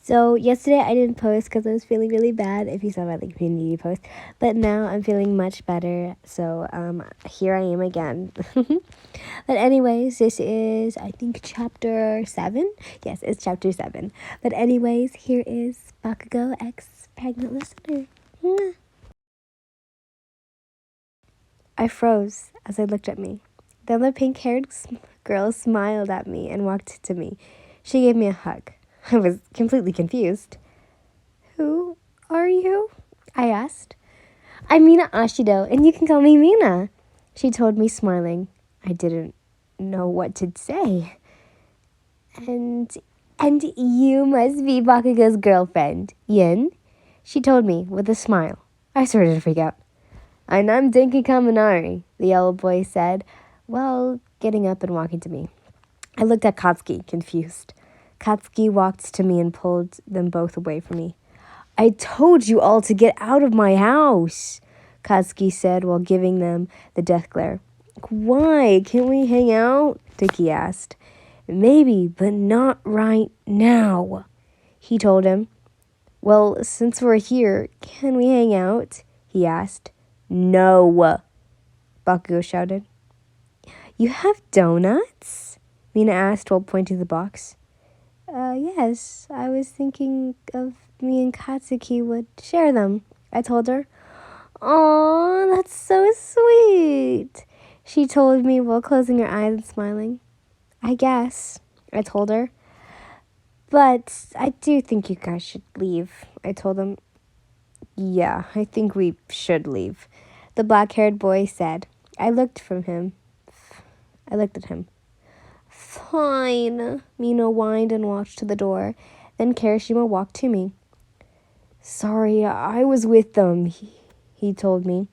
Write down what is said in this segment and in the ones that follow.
So yesterday I didn't post because I was feeling really bad, if you saw my community post. But now I'm feeling much better. So here I am again. But anyways, this is, I think, chapter 7. Yes, it's chapter 7. But anyways, here is Bakugou X Pregnant Listener. Mwah. I froze as I looked at me. Then the pink-haired girl smiled at me and walked to me. She gave me a hug. I was completely confused. Who are you? I asked. I'm Mina Ashido, and you can call me Mina, she told me, smiling. I didn't know what to say. And you must be Bakugou's girlfriend, Yin, she told me with a smile. I started to freak out. And I'm Denki Kaminari, the yellow boy said, while getting up and walking to me. I looked at Katsuki, confused. Katsuki walked to me and pulled them both away from me. I told you all to get out of my house, Katsuki said while giving them the death glare. Why? Can't we hang out? Dickie asked. Maybe, but not right now, he told him. Well, since we're here, can we hang out? He asked. No, Bakugou shouted. You have donuts? Mina asked while pointing to the box. Yes, I was thinking of me and Katsuki would share them, I told her. Aw, that's so sweet, she told me while closing her eyes and smiling. I guess, I told her. But I do think you guys should leave, I told them. Yeah, I think we should leave, the black-haired boy said. I looked at him. Fine, Mina whined and walked to the door. Then Kirishima walked to me. Sorry, I was with them, he told me.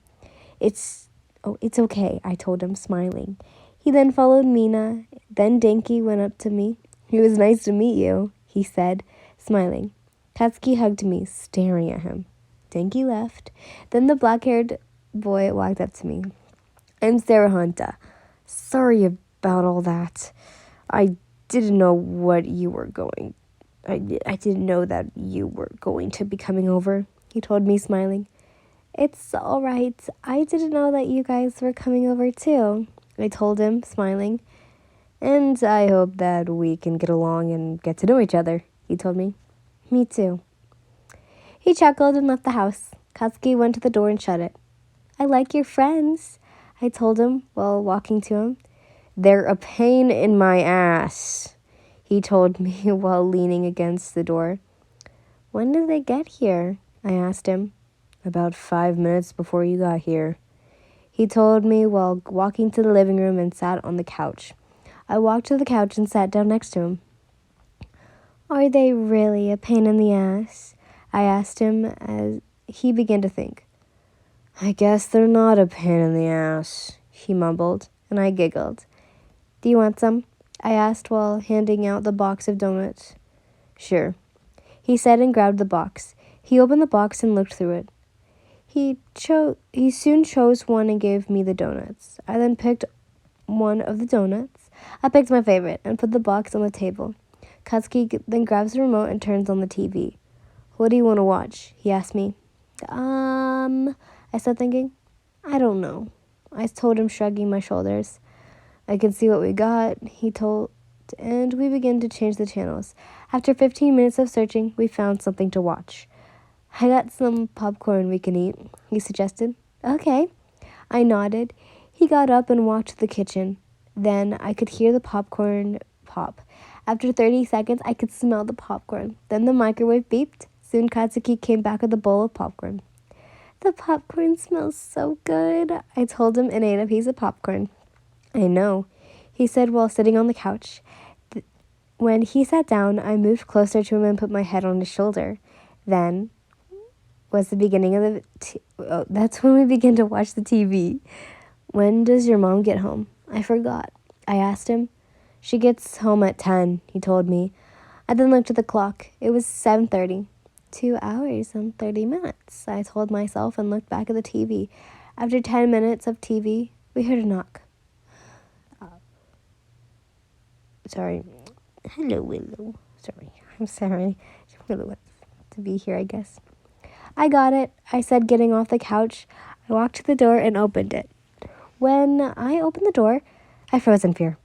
It's okay, I told him, smiling. He then followed Mina. Then Denki went up to me. It was nice to meet you, he said, smiling. Katsuki hugged me, staring at him. Denki left. Then the black-haired boy walked up to me. I'm Sarah Hunta. Sorry about all that. I didn't know what you were going. I didn't know that you were going to be coming over, he told me, smiling. It's all right. I didn't know that you guys were coming over too, I told him, smiling. And I hope that we can get along and get to know each other, he told me. Me too. He chuckled and left the house. Katsuki went to the door and shut it. I like your friends, I told him while walking to him. They're a pain in my ass, he told me while leaning against the door. When did they get here? I asked him. About 5 minutes before you got here, he told me while walking to the living room and sat on the couch. I walked to the couch and sat down next to him. Are they really a pain in the ass? I asked him as he began to think. I guess they're not a pain in the ass, he mumbled, and I giggled. Do you want some? I asked while handing out the box of donuts. Sure, he said and grabbed the box. He opened the box and looked through it. He soon chose one and gave me the donuts. I then picked one of the donuts. I picked my favorite and put the box on the table. Katsuki then grabs the remote and turns on the TV. What do you want to watch? He asked me. I said, thinking. I don't know, I told him, shrugging my shoulders. I can see what we got, he told, and we began to change the channels. After 15 minutes of searching, we found something to watch. I got some popcorn we can eat, he suggested. Okay, I nodded. He got up and walked to the kitchen. Then I could hear the popcorn pop. After 30 seconds, I could smell the popcorn. Then the microwave beeped. Soon Katsuki came back with a bowl of popcorn. The popcorn smells so good, I told him and ate a piece of popcorn. I know, he said while sitting on the couch. When he sat down, I moved closer to him and put my head on his shoulder. Then was the beginning of that's when we began to watch the TV. When does your mom get home? I forgot. I asked him. She gets home at 10, he told me. I then looked at the clock. It was 7:30. 2 hours and 30 minutes, I told myself and looked back at the TV. After 10 minutes of TV, we heard a knock. Sorry. Hello, Willow. Sorry. I'm sorry. really was to be here, I guess. I got it, I said, getting off the couch. I walked to the door and opened it. When I opened the door, I froze in fear.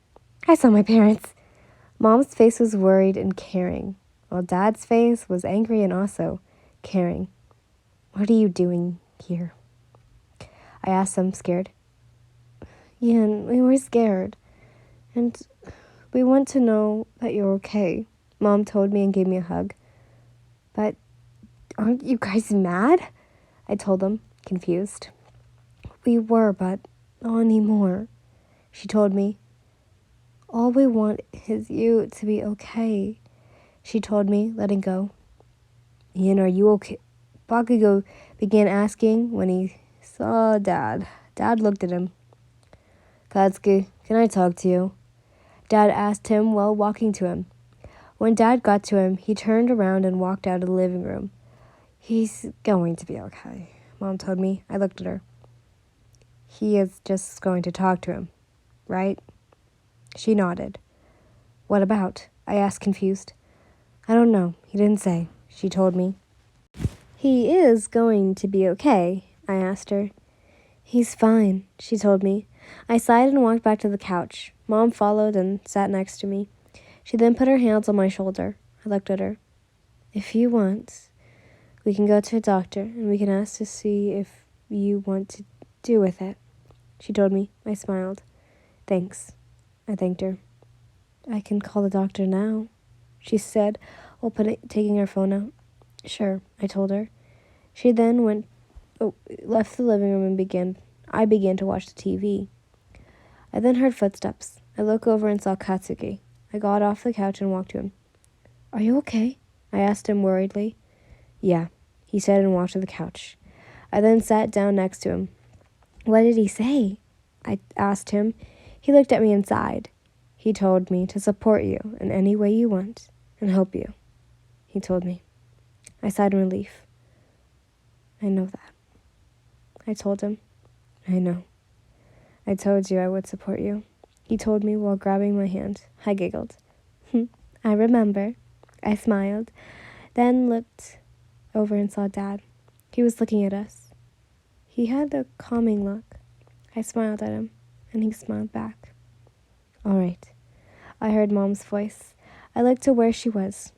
I saw my parents. Mom's face was worried and caring, while Dad's face was angry and also caring. What are you doing here? I asked them, scared. Ian, we were scared, and we want to know that you're okay, Mom told me and gave me a hug. But aren't you guys mad? I told them, confused. We were, but not anymore, she told me. All we want is you to be okay, she told me, letting go. Ian, are you okay? Bakugou began asking when he saw Dad. Dad looked at him. Katsuki, can I talk to you? Dad asked him while walking to him. When Dad got to him, he turned around and walked out of the living room. He's going to be okay, Mom told me. I looked at her. He is just going to talk to him, right? She nodded. What about? I asked, confused. I don't know. He didn't say, she told me. He is going to be okay, I asked her. He's fine, she told me. I sighed and walked back to the couch. Mom followed and sat next to me. She then put her hands on my shoulder. I looked at her. If you want, we can go to a doctor and we can ask to see if you want to do with it, she told me. I smiled. Thanks, I thanked her. I can call the doctor now, she said, while taking her phone out. Sure, I told her. She then left the living room and I began to watch the TV. I then heard footsteps. I looked over and saw Katsuki. I got off the couch and walked to him. Are you okay? I asked him worriedly. Yeah, he said and walked to the couch. I then sat down next to him. What did he say? I asked him. He looked at me and sighed. He told me to support you in any way you want and help you, he told me. I sighed in relief. I know that. I told him. I know. I told you I would support you, he told me while grabbing my hand. I giggled. I remember. I smiled, then looked over and saw Dad. He was looking at us. He had a calming look. I smiled at him, and he smiled back. All right. I heard Mom's voice. I looked to where she was.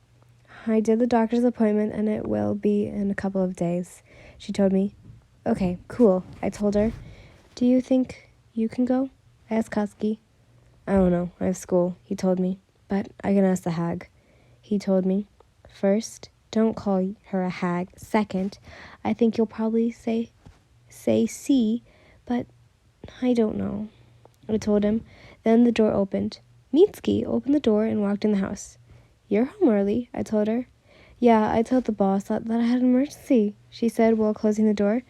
I did the doctor's appointment, and it will be in a couple of days, she told me. Okay, cool, I told her. Do you think you can go? I asked Katsuki. I don't know, I have school, he told me. But I can ask the hag, he told me. First, don't call her a hag. Second, I think you'll probably say C, but I don't know, I told him. Then the door opened. Mitsuki opened the door and walked in the house. You're home early, I told her. Yeah, I told the boss that I had an emergency, she said while closing the door.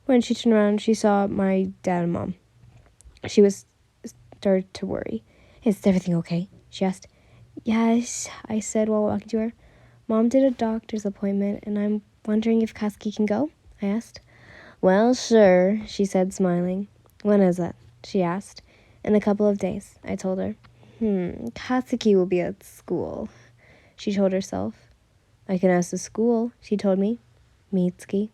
When she turned around, she saw my dad and Mom. She started to worry. Is everything okay? She asked. Yes, I said while walking to her. Mom did a doctor's appointment, and I'm wondering if Katsuki can go, I asked. Well, sure, she said, smiling. When is it? She asked. In a couple of days, I told her. Katsuki will be at school, she told herself. I can ask the school, she told me. Mitsuki.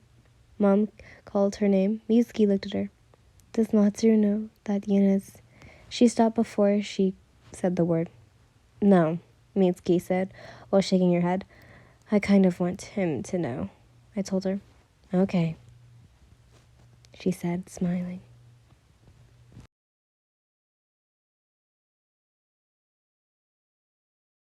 Mom called her name. Mitsuki looked at her. Does Matsuru know that Yin is... She stopped before she said the word. No, Mitsuki said, while shaking her head. I kind of want him to know, I told her. Okay, she said, smiling.